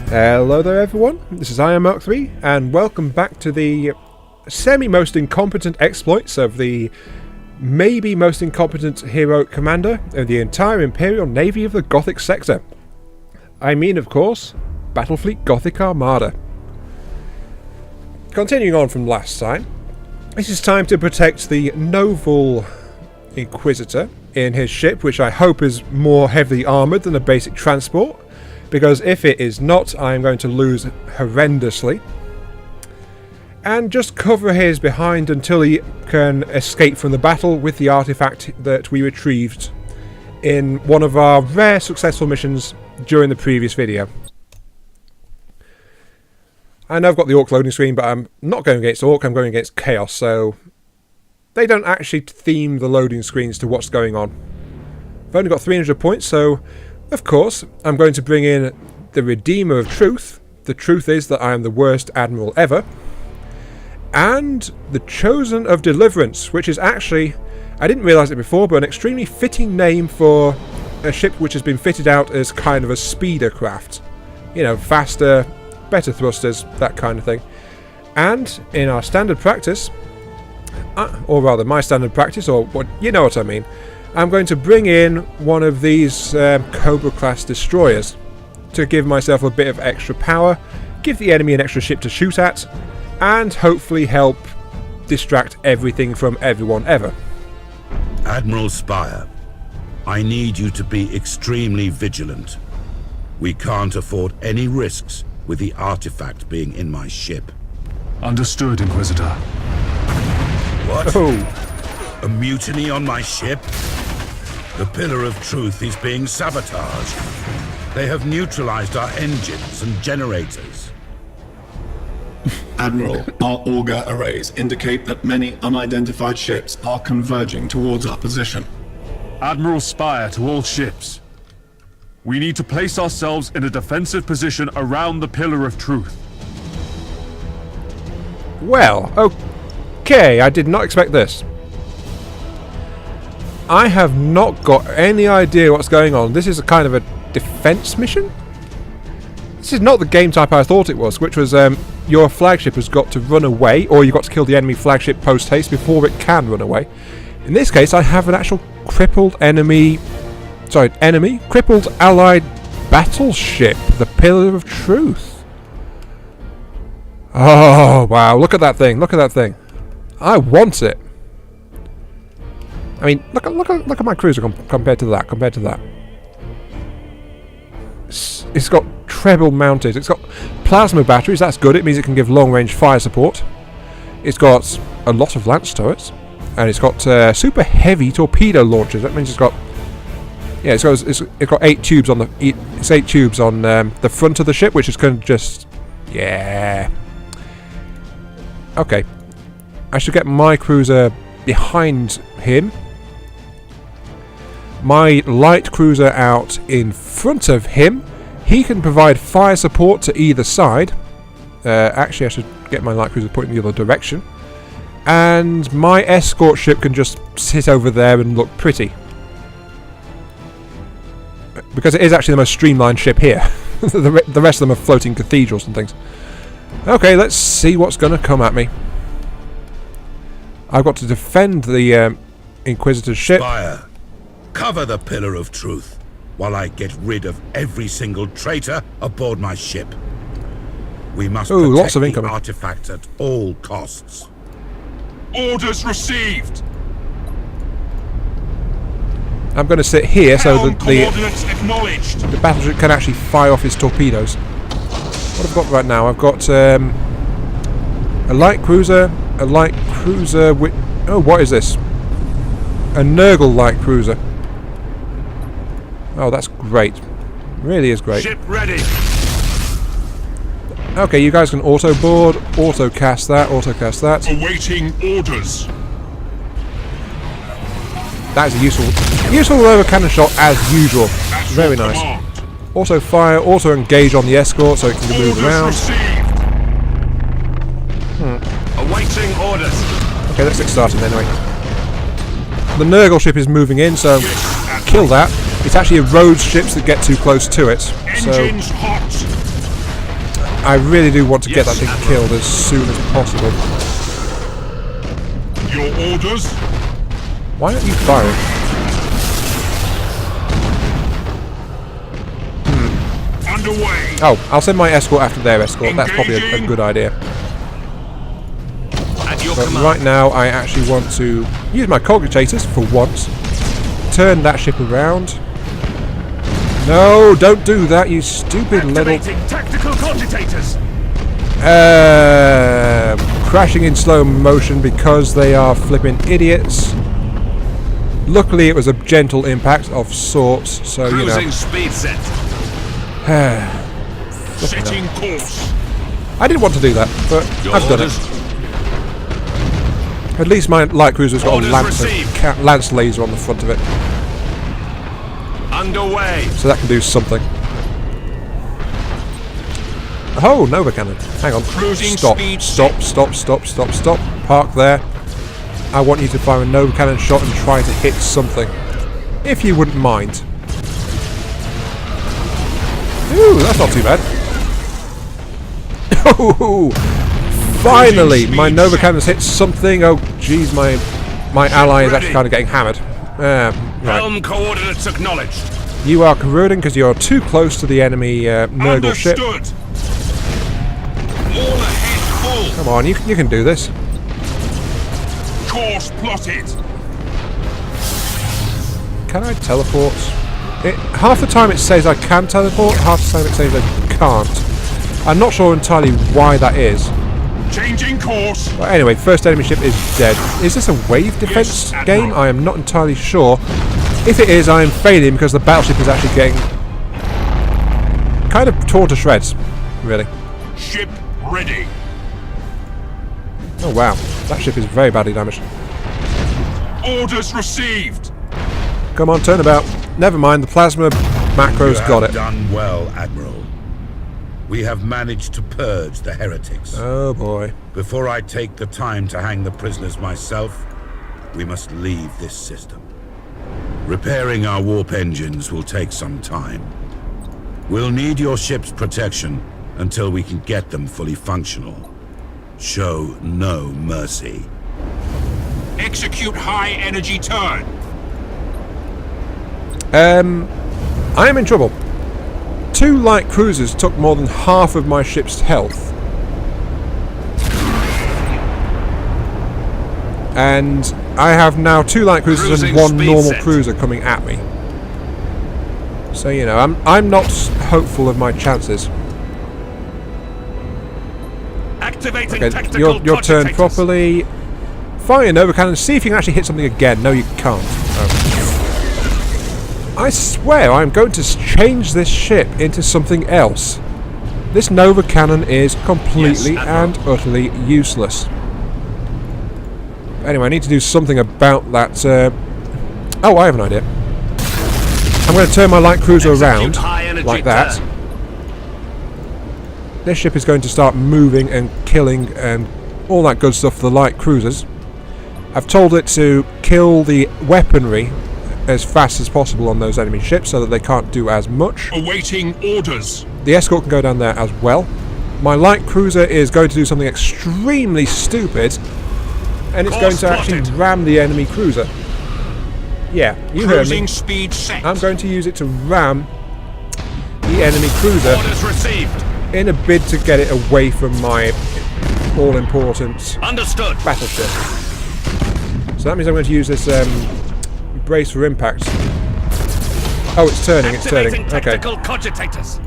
Hello there everyone, this is Mark 3 and welcome back to the semi-most incompetent exploits of the maybe most incompetent heroic commander of the entire Imperial Navy of the Gothic sector. I mean, of course, Battlefleet Gothic Armada. Continuing on from last time, this is time to protect the noble Inquisitor in his ship, which I hope is more heavily armoured than a basic transport. Because if it is not, I am going to lose horrendously. And just cover his behind until he can escape from the battle with the artifact that we retrieved in one of our rare successful missions during the previous video. I know I've got the Orc loading screen, but I'm not going against Orc, I'm going against Chaos, so they don't actually theme the loading screens to what's going on. I've only got 300 points, so of course, I'm going to bring in the Redeemer of Truth. The truth is that I am the worst Admiral ever. And the Chosen of Deliverance, which is actually, I didn't realise it before, but an extremely fitting name for a ship which has been fitted out as kind of a speeder craft. You know, faster, better thrusters, that kind of thing. And in our standard practice, or rather my standard practice, or what you know what I mean, I'm going to bring in one of these Cobra class destroyers to give myself a bit of extra power, give the enemy an extra ship to shoot at, and hopefully help distract everything from everyone ever. Admiral Spire, I need you to be extremely vigilant. We can't afford any risks with the artifact being in my ship. Understood, Inquisitor. What? Oh. A mutiny on my ship? The Pillar of Truth is being sabotaged. They have neutralized our engines and generators. Admiral, our auger arrays indicate that many unidentified ships are converging towards our position. Admiral Spire to all ships. We need to place ourselves in a defensive position around the Pillar of Truth. Well, okay, I did not expect this. I have not got any idea what's going on. This is a kind of a defense mission? This is not the game type I thought it was, which was your flagship has got to run away, or you've got to kill the enemy flagship post-haste before it can run away. In this case, I have an actual crippled crippled allied battleship, the Pillar of Truth. Oh, wow, look at that thing, look at that thing. I want it. I mean, look at my cruiser compared to that. It's got treble mounted. It's got plasma batteries. That's good. It means it can give long-range fire support. It's got a lot of lance turrets, and it's got super heavy torpedo launchers. That means it's got it's got 8 tubes on the front of the ship, which is going to just Okay, I should get my cruiser behind him. My light cruiser out in front of him. He can provide fire support to either side. Actually, I should get my light cruiser pointing the other direction. And my escort ship can just sit over there and look pretty. Because it is actually the most streamlined ship here. The rest of them are floating cathedrals and things. Okay, let's see what's going to come at me. I've got to defend the Inquisitor's ship. Spire, cover the Pillar of Truth while I get rid of every single traitor aboard my ship. We must protect lots of the incoming artifact at all costs. Orders received. I'm going to sit here so that the the battleship can actually fire off its torpedoes. What have I got right now? I've got a light cruiser with... Oh, what is this? A Nurgle light cruiser. Oh, that's great. Really is great. Ship ready. Okay, you guys can auto-board, auto-cast that. Awaiting orders. That is a useful rover cannon shot as usual. Very nice. Auto fire, auto engage on the escort so it can move around. Awaiting orders. Okay, let's get started anyway. The Nurgle ship is moving in, so kill that. It's actually erodes ships that get too close to it. Engines hot. I really do want to get that thing killed as soon as possible. Your orders? Why aren't you firing? Underway. Oh, I'll send my escort after their escort. That's probably a good idea. But right now, I actually want to use my cogitators for once. Turn that ship around. No, don't do that, you stupid little... Tactical cogitators. Crashing in slow motion because they are flipping idiots. Luckily, it was a gentle impact of sorts, so you know. Cruising speed set. Setting course. I didn't want to do that, but I've done it. At least my light cruiser's got a lance laser on the front of it. Underway. So that can do something. Oh, Nova Cannon. Hang on. Stop. Park there. I want you to fire a Nova Cannon shot and try to hit something. If you wouldn't mind. Ooh, that's not too bad. Oh, finally, my Nova Cannons hit something. Oh, jeez, my ally is actually kind of getting hammered. Right. Helm coordinates acknowledged. You are corroding because you're too close to the enemy Nurgle ship. All ahead, full. Come on, you can do this. Course plotted. Can I teleport? Half the time it says I can teleport, half the time it says I can't. I'm not sure entirely why that is. Changing course. But anyway, first enemy ship is dead. Is this a wave defense game? I am not entirely sure. If it is, I am failing because the battleship is actually getting kind of torn to shreds, really. Ship ready. Oh wow, that ship is very badly damaged. Orders received. Come on, turn about. Never mind, the plasma macro's got it. Done well, Admiral. We have managed to purge the heretics. Oh boy. Before I take the time to hang the prisoners myself, we must leave this system. Repairing our warp engines will take some time. We'll need your ship's protection until we can get them fully functional. Show no mercy. Execute high energy turn. I am in trouble. 2 light cruisers took more than half of my ship's health. And I have now 2 light cruisers and 1 normal cruiser coming at me. So, you know, I'm not hopeful of my chances. Activating Okay, your turn properly. Fire Nova Cannon, see if you can actually hit something again. No, you can't. Oh. I swear I'm going to change this ship into something else. This Nova Cannon is completely and utterly useless. Anyway, I need to do something about that. Oh, I have an idea. I'm going to turn my light cruiser around like that. This ship is going to start moving and killing and all that good stuff for the light cruisers. I've told it to kill the weaponry as fast as possible on those enemy ships so that they can't do as much. Awaiting orders. The escort can go down there as well. My light cruiser is going to do something extremely stupid, and it's going to actually ram the enemy cruiser. Yeah, you heard me. Speed set. I'm going to use it to ram the enemy cruiser Orders received. in a bid to get it away from my all-important Understood. battleship. So that means I'm going to use this brace for impact. Oh, it's turning, it's turning. Okay. Cogitators.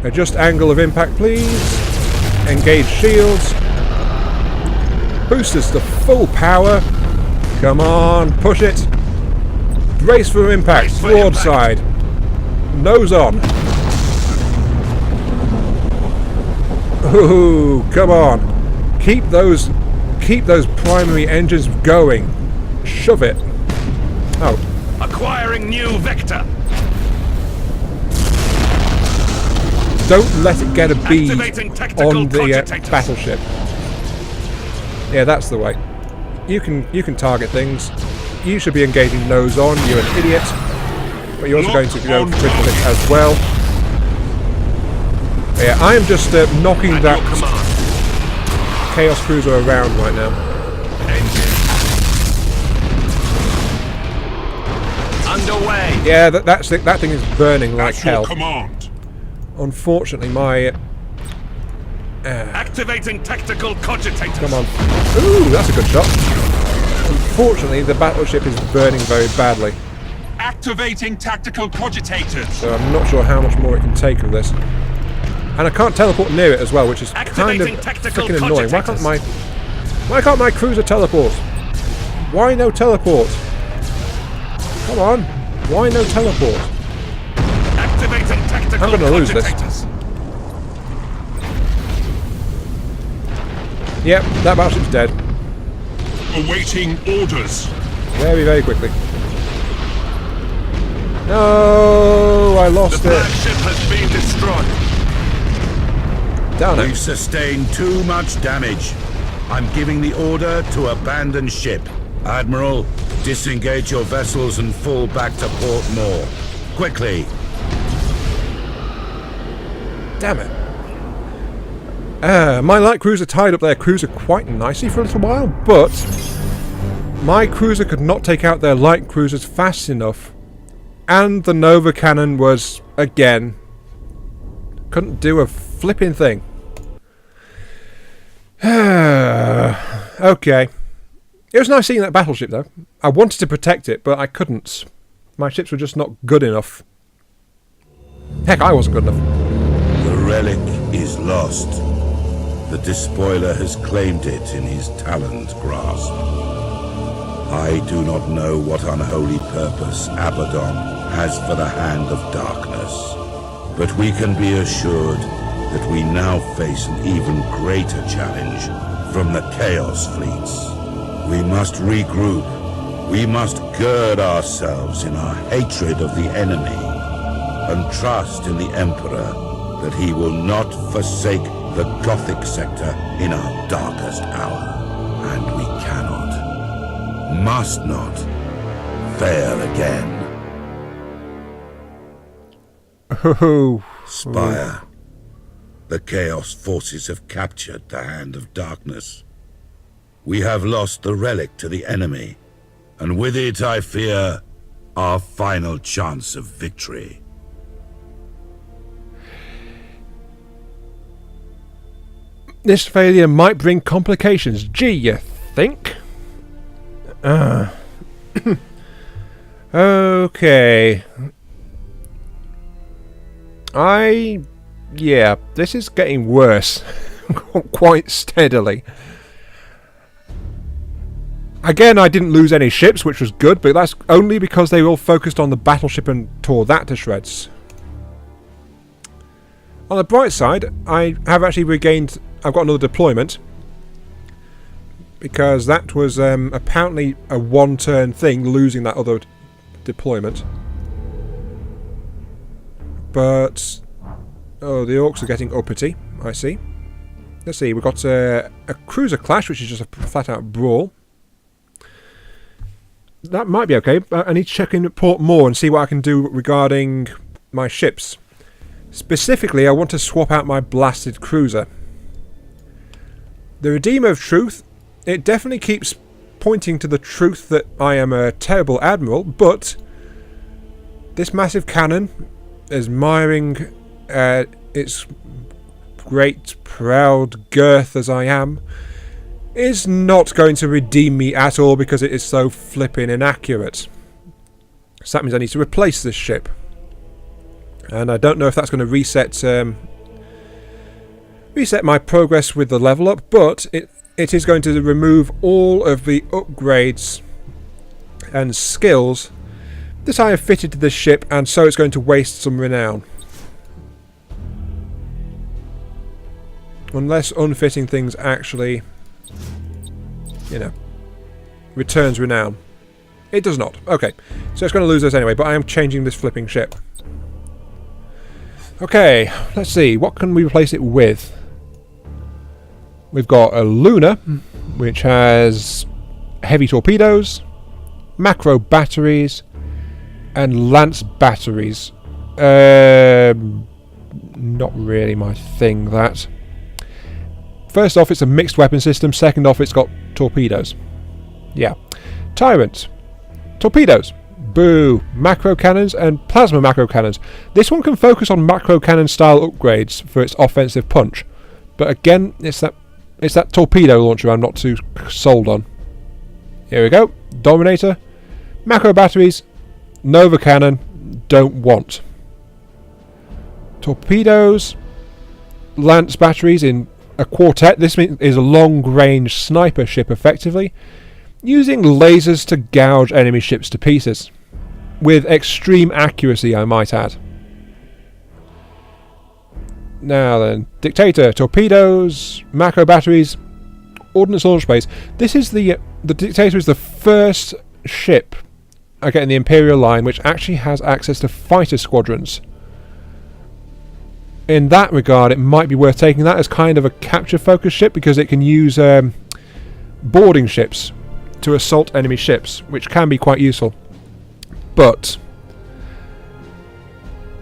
Adjust angle of impact, please. Engage shields. Boosters to full power. Come on, push it. Brace for impact, broadside. Nose on. Ooh, come on. Keep those primary engines going. Shove it. Oh. Acquiring new vector. Don't let it get a bead on the battleship. Yeah, that's the way. You can target things. You should be engaging nose on. You're an idiot. But you're also going to go critical hit as well. Yeah, I am just knocking At that your command. Chaos Cruiser around right now. Engine. Underway. Yeah, that thing is burning like At your hell. command. Unfortunately, my... Activating tactical cogitators. Come on. Ooh, that's a good shot. Unfortunately, the battleship is burning very badly. Activating tactical cogitators. So I'm not sure how much more it can take of this. And I can't teleport near it as well, which is kind of Activating tactical freaking annoying. cogitators. Why can't my cruiser teleport? Why no teleport? Come on. Why no teleport? Activating tactical I'm gonna lose this. cogitators. Yep, that battleship's dead. Awaiting orders. Very, very quickly. No, I The lost it. flagship has been destroyed. Down We've it. sustained too much damage. I'm giving the order to abandon ship. Admiral, disengage your vessels and fall back to Port Moore. Quickly. Damn it. My light cruiser tied up their cruiser quite nicely for a little while, but my cruiser could not take out their light cruisers fast enough, and the Nova cannon was, again, couldn't do a flipping thing. Okay. It was nice seeing that battleship, though. I wanted to protect it, but I couldn't. My ships were just not good enough. Heck, I wasn't good enough. The relic is lost. The despoiler has claimed it in his taloned grasp. I do not know what unholy purpose Abaddon has for the Hand of Darkness, but we can be assured that we now face an even greater challenge from the Chaos Fleets. We must regroup. We must gird ourselves in our hatred of the enemy and trust in the Emperor that he will not forsake the Gothic sector in our darkest hour. And we cannot, must not, fail again. Oh, Spire. The Chaos forces have captured the Hand of Darkness. We have lost the relic to the enemy, and with it, I fear, our final chance of victory. this failure might bring complications. Gee, you think? Okay. Yeah, this is getting worse. Quite steadily. Again, I didn't lose any ships, which was good, but that's only because they all focused on the battleship and tore that to shreds. On the bright side, I have actually regained... I've got another deployment. Because that was apparently a one-turn thing, losing that other deployment. But... oh, the orcs are getting uppity, I see. Let's see, we've got a cruiser clash, which is just a flat-out brawl. That might be okay, but I need to check in at Port Moore and see what I can do regarding my ships. Specifically, I want to swap out my blasted cruiser. The Redeemer of Truth, it definitely keeps pointing to the truth that I am a terrible admiral, but this massive cannon, admiring its great proud girth as I am, is not going to redeem me at all because it is so flipping inaccurate. So that means I need to replace this ship. And I don't know if that's going to reset my progress with the level up, but it is going to remove all of the upgrades and skills that I have fitted to this ship, and so it's going to waste some renown. Unless unfitting things actually, you know, returns renown. It does not. Okay, so it's going to lose us anyway, but I am changing this flipping ship. Okay, let's see. What can we replace it with? We've got a Luna, which has heavy torpedoes, macro batteries, and lance batteries. not really my thing, that. First off, it's a mixed weapon system. Second off, it's got torpedoes. Yeah. Tyrant. Torpedoes. Boo. Macro cannons and plasma macro cannons. This one can focus on macro cannon style upgrades for its offensive punch. But again, it's that torpedo launcher I'm not too sold on. Here we go. Dominator. Macro batteries. Nova cannon. Don't want. Torpedoes. Lance batteries in a quartet. This is a long-range sniper ship effectively, using lasers to gouge enemy ships to pieces. With extreme accuracy, I might add. Now then, Dictator, torpedoes, macro batteries, ordnance launch base. This is the Dictator is the first ship I get in the Imperial line which actually has access to fighter squadrons. In that regard, it might be worth taking that as kind of a capture-focused ship, because it can use boarding ships to assault enemy ships, which can be quite useful. But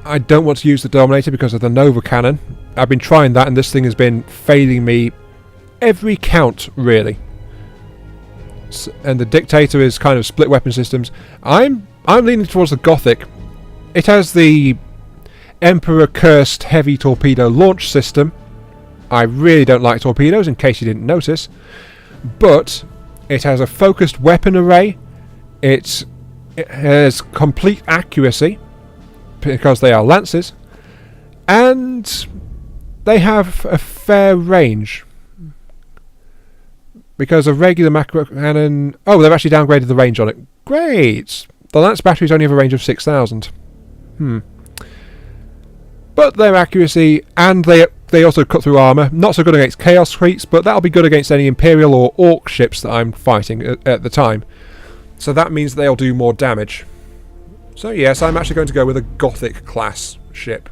I don't want to use the Dominator because of the Nova cannon. I've been trying that, and this thing has been failing me every count, really. And the Dictator is kind of split weapon systems. I'm leaning towards the Gothic. It has the Emperor Cursed heavy torpedo launch system. I really don't like torpedoes, in case you didn't notice. But it has a focused weapon array. It has complete accuracy, because they are lances. And they have a fair range. Because a regular macro cannon... Oh, they've actually downgraded the range on it. Great! The lance batteries only have a range of 6,000. But their accuracy, and they also cut through armour. Not so good against Chaos Fleets, but that'll be good against any Imperial or Orc ships that I'm fighting at the time. So that means they'll do more damage. So yes, I'm actually going to go with a Gothic class ship.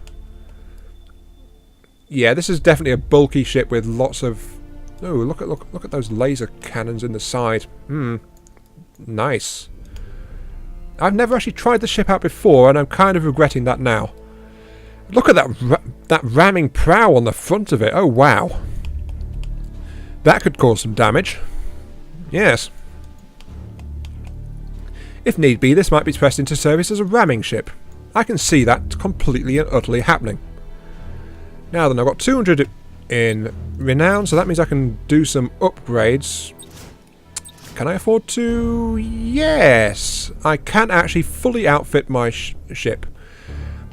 Yeah, this is definitely a bulky ship with lots of... Oh, look at those laser cannons in the side. Nice. I've never actually tried the ship out before, and I'm kind of regretting that now. Look at that ramming prow on the front of it. Oh, wow. That could cause some damage. Yes. If need be, this might be pressed into service as a ramming ship. I can see that completely and utterly happening. Now then, I've got 200 in renown, so that means I can do some upgrades. Can I afford to? Yes! I can actually fully outfit my ship.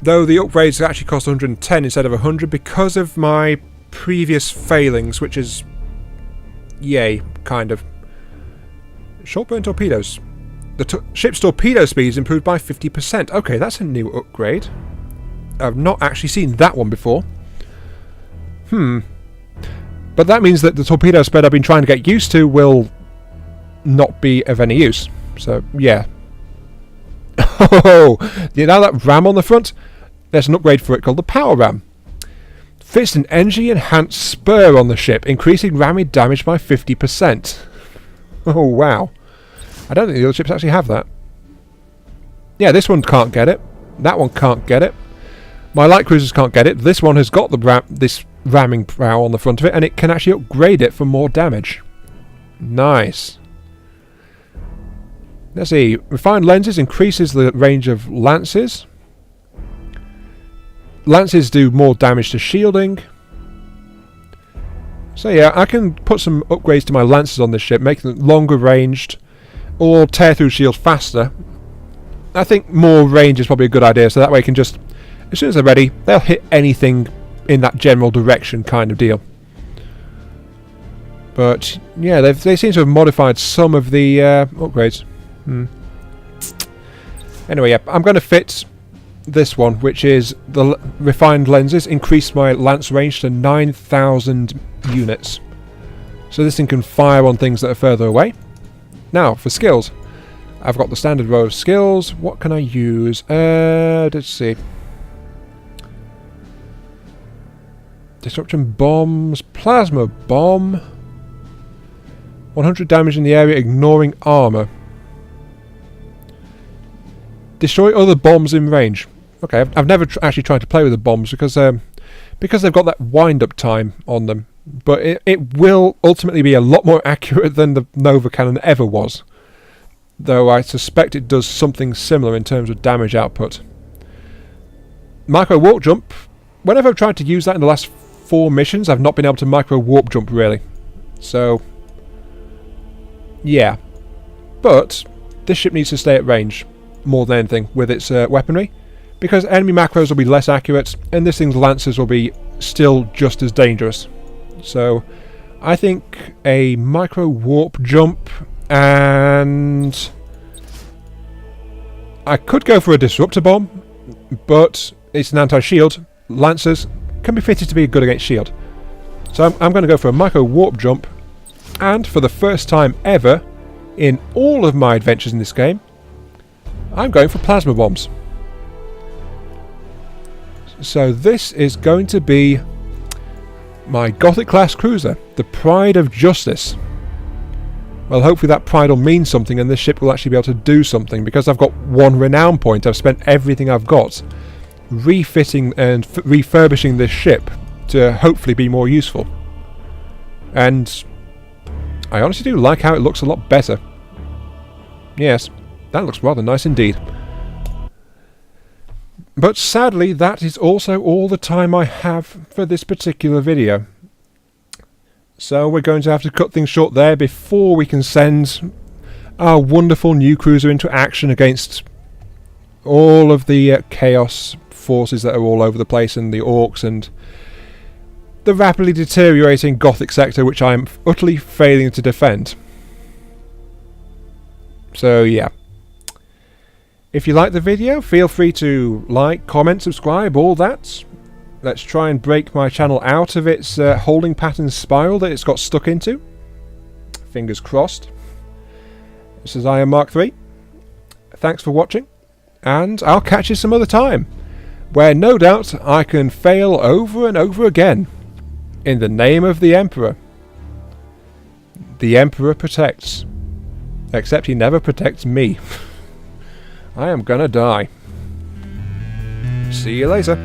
Though the upgrades actually cost 110 instead of 100 because of my previous failings, which is... Yay, kind of. Short burn torpedoes. The ship's torpedo speed is improved by 50%. Okay, that's a new upgrade. I've not actually seen that one before. But that means that the torpedo spread I've been trying to get used to will not be of any use. So, yeah. Oh, you know that ram on the front? There's an upgrade for it called the Power Ram. Fits an energy-enhanced spur on the ship, increasing ramming damage by 50%. Oh, wow. I don't think the other ships actually have that. Yeah, this one can't get it. That one can't get it. My light cruisers can't get it. This one has got the this ramming prow on the front of it, and it can actually upgrade it for more damage. Nice. Let's see. Refined lenses increases the range of lances. Lances do more damage to shielding. So yeah, I can put some upgrades to my lances on this ship, make them longer ranged, or tear through shields faster. I think more range is probably a good idea, so that way you can just, as soon as they're ready, they'll hit anything in that general direction kind of deal. But yeah, they seem to have modified some of the upgrades. Anyway, yeah, I'm going to fit this one, which is the refined lenses, increased my lance range to 9,000 units. So this thing can fire on things that are further away. Now, for skills. I've got the standard row of skills. What can I use? Let's see. Disruption bombs. Plasma bomb. 100 damage in the area, ignoring armor. Destroy other bombs in range. Okay, I've never actually tried to play with the bombs because because they've got that wind-up time on them. But it will ultimately be a lot more accurate than the Nova Cannon ever was. Though I suspect it does something similar in terms of damage output. Micro warp jump. Whenever I've tried to use that in the last 4 missions, I've not been able to micro warp jump really. So, yeah. But this ship needs to stay at range more than anything with its weaponry, because enemy macros will be less accurate, and this thing's lancers will be still just as dangerous. So, I think a micro warp jump, and I could go for a disruptor bomb, but it's an anti-shield. Lancers can be fitted to be good against shield. So I'm going to go for a micro warp jump, and for the first time ever in all of my adventures in this game, I'm going for plasma bombs. So this is going to be my Gothic class cruiser, the Pride of Justice. Well, hopefully that pride will mean something and this ship will actually be able to do something, because I've got 1 renown point. I've spent everything I've got refitting and refurbishing this ship to hopefully be more useful. And I honestly do like how it looks a lot better. Yes, that looks rather nice indeed. But sadly, that is also all the time I have for this particular video. So we're going to have to cut things short there before we can send our wonderful new cruiser into action against all of the chaos forces that are all over the place, and the orcs and the rapidly deteriorating Gothic sector, which I am utterly failing to defend. So yeah. If you like the video, feel free to like, comment, subscribe, all that. Let's try and break my channel out of its holding pattern spiral that it's got stuck into. Fingers crossed. This is I Am Mark 3. Thanks for watching, and I'll catch you some other time, where no doubt I can fail over and over again. In the name of the Emperor. The Emperor protects. Except he never protects me. I am gonna die. See you later.